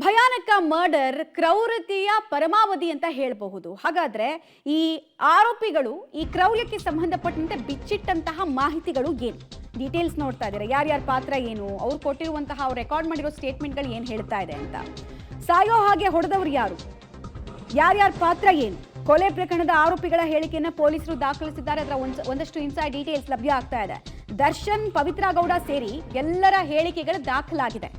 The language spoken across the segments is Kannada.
ಭಯಾನಕ ಮರ್ಡರ್ ಕ್ರೌರ್ಯತೆಯ ಪರಮಾವಧಿ ಅಂತ ಹೇಳಬಹುದು. ಹಾಗಾದ್ರೆ ಈ ಆರೋಪಿಗಳು ಈ ಕ್ರೌರ್ಯಕ್ಕೆ ಸಂಬಂಧಪಟ್ಟಂತೆ ಬಿಚ್ಚಿಟ್ಟಂತಹ ಮಾಹಿತಿಗಳು ಏನು? ಡೀಟೇಲ್ಸ್ ನೋಡ್ತಾ ಇದ್ದಾರೆ. ಯಾರ್ಯಾರ ಪಾತ್ರ ಏನು, ಅವ್ರು ಕೊಟ್ಟಿರುವಂತಹ ಅವ್ರು ರೆಕಾರ್ಡ್ ಮಾಡಿರೋ ಸ್ಟೇಟ್ಮೆಂಟ್ಗಳು ಏನು ಹೇಳ್ತಾ ಇದೆ ಅಂತ. ಸಾಯೋ ಹಾಗೆ ಹೊಡೆದವರು ಯಾರು, ಯಾರ್ಯಾರ ಪಾತ್ರ ಏನು, ಕೊಲೆ ಪ್ರಕರಣದ ಆರೋಪಿಗಳ ಹೇಳಿಕೆಯನ್ನು ಪೊಲೀಸರು ದಾಖಲಿಸಿದ್ದಾರೆ. ಅದರ ಒಂದಷ್ಟು ಇನ್ಸೈಡ್ ಡೀಟೇಲ್ಸ್ ಲಭ್ಯ ಆಗ್ತಾ ಇದೆ. ದರ್ಶನ್, ಪವಿತ್ರ ಗೌಡ ಸೇರಿ ಎಲ್ಲರ ಹೇಳಿಕೆಗಳು ದಾಖಲಾಗಿದೆ.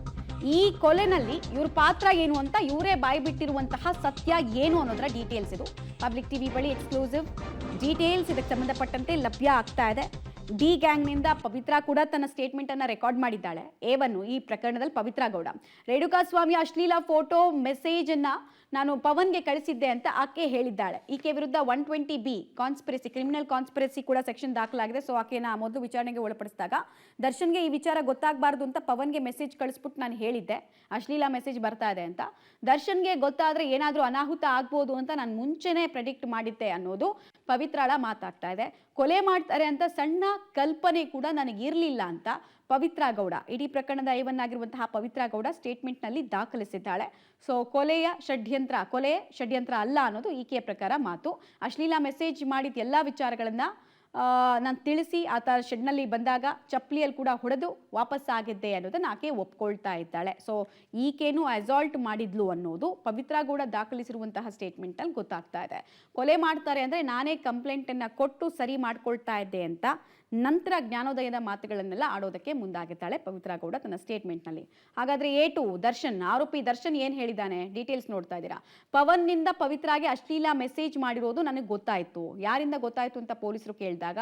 ಈ ಕೊಲೆನಲ್ಲಿ ಇವ್ರ ಪಾತ್ರ ಏನು ಅಂತ ಇವರೇ ಬಾಯಿ ಬಿಟ್ಟಿರುವಂತಹ ಸತ್ಯ ಏನು ಅನ್ನೋದರ ಡೀಟೇಲ್ಸ್ ಇದು ಪಬ್ಲಿಕ್ ಟಿವಿ ಬಳಿ ಎಕ್ಸ್ಕ್ಲೂಸಿವ್ ಡೀಟೇಲ್ಸ್ ಇದಕ್ಕೆ ಸಂಬಂಧಪಟ್ಟಂತೆ ಲಭ್ಯ ಆಗ್ತಾ ಇದೆ. ಡಿ ಗ್ಯಾಂಗ್ನಿಂದ ಪವಿತ್ರ ಕೂಡ ತನ್ನ ಸ್ಟೇಟ್ಮೆಂಟ್ ಅನ್ನ ರೆಕಾರ್ಡ್ ಮಾಡಿದ್ದಾಳೆ. ಏವನ್ನು ಈ ಪ್ರಕರಣದಲ್ಲಿ ಪವಿತ್ರ ಗೌಡ ರೇಣುಕಾಸ್ವಾಮಿ ಅಶ್ಲೀಲ ಫೋಟೋ ಮೆಸೇಜ್ ಅನ್ನ ನಾನು ಪವನ್ಗೆ ಕಳಿಸಿದ್ದೆ ಅಂತ ಆಕೆ ಹೇಳಿದ್ದಾಳೆ. ಈಕೆ ವಿರುದ್ಧ 120B ಕಾನ್ಸ್ಪಿರಸಿ, ಕ್ರಿಮಿನಲ್ ಕಾನ್ಸ್ಪಿರಸಿ ಕೂಡ ಸೆಕ್ಷನ್ ದಾಖಲಾಗಿದೆ. ಸೊ ಆಕೆನ ಮೊದಲು ವಿಚಾರಣೆಗೆ ಒಳಪಡಿಸಿದಾಗ ದರ್ಶನ್ಗೆ ಈ ವಿಚಾರ ಗೊತ್ತಾಗಬಾರ್ದು ಅಂತ ಪವನ್ಗೆ ಮೆಸೇಜ್ ಕಳಿಸ್ಬಿಟ್ಟು ನಾನು ಹೇಳಿದ್ದೆ ಅಶ್ಲೀಲ ಮೆಸೇಜ್ ಬರ್ತಾ ಇದೆ ಅಂತ. ದರ್ಶನ್ಗೆ ಗೊತ್ತಾದ್ರೆ ಏನಾದರೂ ಅನಾಹುತ ಆಗ್ಬೋದು ಅಂತ ನಾನು ಮುಂಚೆನೆ ಪ್ರೆಡಿಕ್ಟ್ ಮಾಡಿದ್ದೆ ಅನ್ನೋದು ಪವಿತ್ರಾಳ ಮಾತಾಗ್ತಾ ಇದೆ. ಕೊಲೆ ಮಾಡ್ತಾರೆ ಅಂತ ಸಣ್ಣ ಕಲ್ಪನೆ ಕೂಡ ನನಗಿರಲಿಲ್ಲ ಅಂತ ಪವಿತ್ರ ಗೌಡ, ಇಡೀ ಪ್ರಕರಣದ ಐವನ್ನಾಗಿರುವಂತಹ ಪವಿತ್ರ ಗೌಡ ಸ್ಟೇಟ್ಮೆಂಟ್ ನಲ್ಲಿ ದಾಖಲಿಸಿದ್ದಾಳೆ. ಸೊ ಕೊಲೆ ಷಡ್ಯಂತ್ರ ಅಲ್ಲ ಅನ್ನೋದು ಈಕೆಯ ಪ್ರಕಾರ ಮಾತು. ಅಶ್ಲೀಲ ಮೆಸೇಜ್ ಮಾಡಿದ ಎಲ್ಲಾ ವಿಚಾರಗಳನ್ನ ನಾನು ತಿಳಿಸಿ ಆತ ಶೆಡ್ನಲ್ಲಿ ಬಂದಾಗ ಚಪ್ಪಲಿಯಲ್ಲಿ ಕೂಡ ಹೊಡೆದು ವಾಪಸ್ ಆಗಿದ್ದೆ ಅನ್ನೋದನ್ನ ಆಕೆ ಒಪ್ಕೊಳ್ತಾ ಇದ್ದಾಳೆ. ಸೊ ಈಕೆನು ಅಸಾಲ್ಟ್ ಮಾಡಿದ್ಲು ಅನ್ನೋದು ಪವಿತ್ರ ಗೌಡ ದಾಖಲಿಸಿರುವಂತಹ ಸ್ಟೇಟ್ಮೆಂಟ್ ಅಲ್ಲಿ ಗೊತ್ತಾಗ್ತಾ ಇದೆ. ಕೊಲೆ ಮಾಡ್ತಾರೆ ಅಂದ್ರೆ ನಾನೇ ಕಂಪ್ಲೇಂಟ್ ಅನ್ನ ಕೊಟ್ಟು ಸರಿ ಮಾಡ್ಕೊಳ್ತಾ ಇದ್ದೆ ಅಂತ ನಂತರ ಜ್ಞಾನೋದಯದ ಮಾತುಗಳನ್ನೆಲ್ಲ ಆಡೋದಕ್ಕೆ ಮುಂದಾಗಿದ್ದಾಳೆ ಪವಿತ್ರ ಗೌಡ ತನ್ನ ಸ್ಟೇಟ್ಮೆಂಟ್ ನಲ್ಲಿ. ಹಾಗಾದ್ರೆ ದರ್ಶನ್, ಆರೋಪಿ ದರ್ಶನ್ ಏನ್ ಹೇಳಿದ್ದಾನೆ ಡೀಟೇಲ್ಸ್ ನೋಡ್ತಾ ಇದ್ದೀರಾ. ಪವನ್ ನಿಂದ ಪವಿತ್ರಾಗೆ ಅಶ್ಲೀಲ ಮೆಸೇಜ್ ಮಾಡಿರೋದು ನನಗೆ ಗೊತ್ತಾಯ್ತು. ಯಾರಿಂದ ಗೊತ್ತಾಯ್ತು ಅಂತ ಪೊಲೀಸರು ಕೇಳಿದಾಗ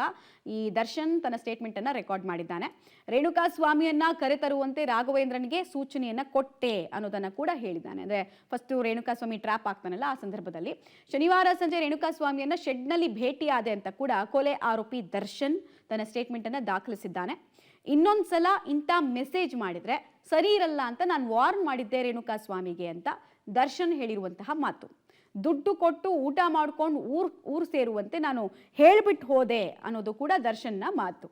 ಈ ದರ್ಶನ್ ತನ್ನ ಸ್ಟೇಟ್ಮೆಂಟ್ ಅನ್ನ ರೆಕಾರ್ಡ್ ಮಾಡಿದ್ದಾನೆ. ರೇಣುಕಾಸ್ವಾಮಿಯನ್ನ ಕರೆತರುವಂತೆ ರಾಘವೇಂದ್ರನಿಗೆ ಸೂಚನೆಯನ್ನ ಕೊಟ್ಟೆ ಅನ್ನೋದನ್ನ ಕೂಡ ಹೇಳಿದ್ದಾನೆ. ಅಂದ್ರೆ ಫಸ್ಟ್ ರೇಣುಕಾಸ್ವಾಮಿ ಟ್ರ್ಯಾಪ್ ಆಗ್ತಾನಲ್ಲ, ಆ ಸಂದರ್ಭದಲ್ಲಿ ಶನಿವಾರ ಸಂಜೆ ರೇಣುಕಾಸ್ವಾಮಿಯನ್ನ ಶೆಡ್ ನಲ್ಲಿ ಭೇಟಿಯಾದೆ ಅಂತ ಕೂಡ ಕೊಲೆ ಆರೋಪಿ ದರ್ಶನ್ ತನ್ನ ಸ್ಟೇಟ್ಮೆಂಟ್ ಅನ್ನ ದಾಖಲಿಸಿದ್ದಾನೆ. ಇನ್ನೊಂದ್ಸಲ ಇಂಥ ಮೆಸೇಜ್ ಮಾಡಿದ್ರೆ ಸರಿ ಇರಲ್ಲ ಅಂತ ನಾನು ವಾರ್ನ್ ಮಾಡಿದ್ದೆ ರೇಣುಕಾಸ್ವಾಮಿಗೆ ಅಂತ ದರ್ಶನ್ ಹೇಳಿರುವಂತಹ ಮಾತು. ದುಡ್ಡು ಕೊಟ್ಟು ಊಟ ಮಾಡ್ಕೊಂಡು ಊರು ಸೇರುವಂತೆ ನಾನು ಹೇಳ್ಬಿಟ್ಟು ಹೋದೆ ಅನ್ನೋದು ಕೂಡ ದರ್ಶನ್ನ ಮಾತು.